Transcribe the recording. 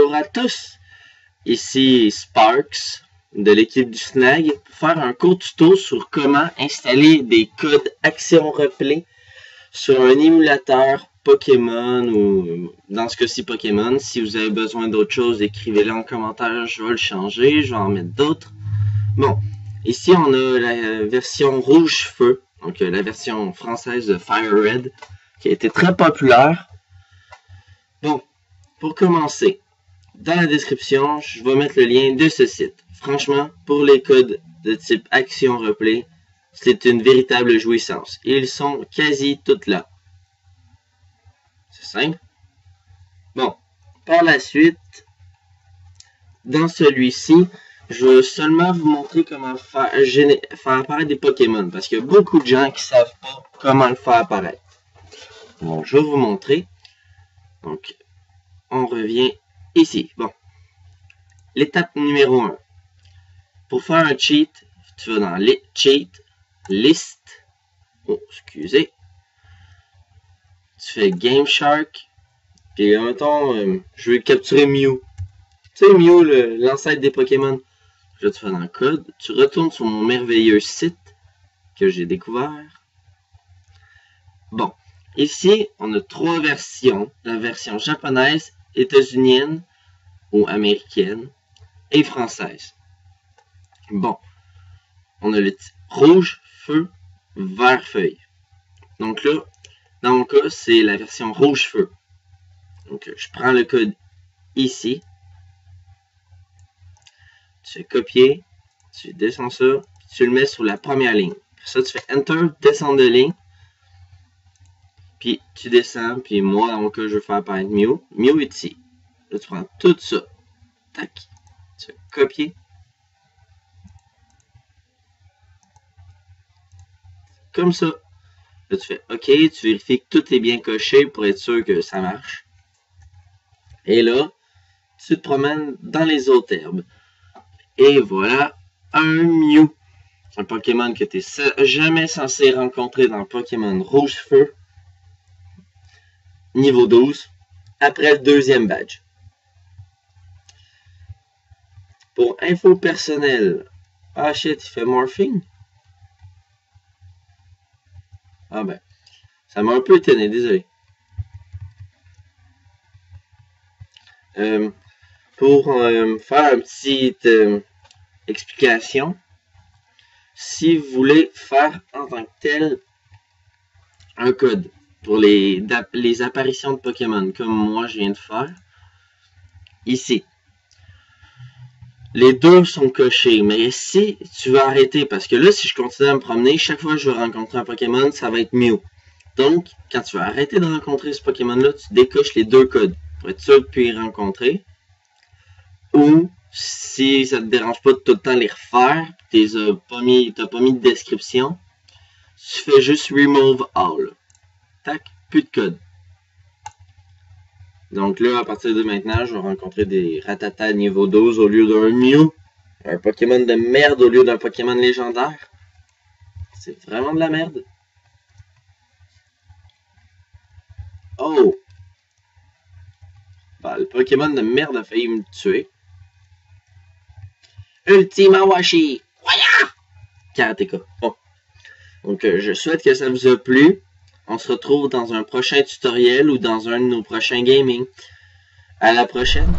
Bonjour à tous, ici Sparks de l'équipe du Snag pour faire un court tuto sur comment installer des codes Action Replay sur un émulateur Pokémon ou dans ce cas-ci Pokémon. Si vous avez besoin d'autre chose, écrivez-le en commentaire, je vais le changer, je vais en mettre d'autres. Bon, ici on a la version Rouge Feu, donc la version française de Fire Red qui a été très populaire. Bon, pour commencer, dans la description, je vais mettre le lien de ce site. Franchement, pour les codes de type Action Replay, c'est une véritable jouissance. Ils sont quasi tous là. C'est simple. Bon, par la suite, dans celui-ci, je vais seulement vous montrer comment faire apparaître des Pokémon. Parce qu'il y a beaucoup de gens qui ne savent pas comment le faire apparaître. Bon, je vais vous montrer. Donc, on revient ici. Bon, l'étape numéro 1. Pour faire un cheat, tu vas dans Cheat, List. Oh, excusez. Tu fais Game Shark. Puis, mettons, je vais capturer Mew. Tu sais, Mew, l'ancêtre des Pokémon. Là, tu fais dans le code. Tu retournes sur mon merveilleux site que j'ai découvert. Bon. Ici, on a 3 versions. La version japonaise, états-unienne ou américaine et française. Bon, on a le type rouge, feu, vert, feuille. Donc là, dans mon cas, c'est la version rouge, feu. Donc, je prends le code ici. Tu fais copier, tu descends ça, tu le mets sur la première ligne. Pour ça, tu fais Enter, descendre de ligne. Puis tu descends, puis moi, dans mon cas, je veux faire apparaître Mew. Mew est ici. Là, tu prends tout ça. Tac. Tu fais copier. Comme ça. Là, tu fais OK. Tu vérifies que tout est bien coché pour être sûr que ça marche. Et là, tu te promènes dans les autres herbes. Et voilà un Mew. Un Pokémon que tu n'es jamais censé rencontrer dans Pokémon Rouge Feu. Niveau 12, après le deuxième badge. Pour info personnelle, ah shit, il fait morphing? Ah ben, ça m'a un peu étonné, désolé. Pour faire une petite explication, si vous voulez faire en tant que tel un code, pour les apparitions de Pokémon, comme moi je viens de faire. Ici. Les deux sont cochés, mais si tu veux arrêter, parce que là, si je continue à me promener, chaque fois que je vais rencontrer un Pokémon, ça va être Mew. Donc, quand tu vas arrêter de rencontrer ce Pokémon-là, tu décoches les deux codes, pour être sûr de puis les rencontrer. Ou, si ça te dérange pas de tout le temps les refaire, t'as pas mis de description, tu fais juste Remove All. Tac, plus de code. Donc là, à partir de maintenant, je vais rencontrer des Rattata niveau 12 au lieu d'un Mew. Un Pokémon de merde au lieu d'un Pokémon légendaire. C'est vraiment de la merde. Oh! Bah, le Pokémon de merde a failli me tuer. Ultima Washi! Waya! Karateka. Bon. Donc, je souhaite que ça vous a plu. On se retrouve dans un prochain tutoriel ou dans un de nos prochains gaming. À la prochaine!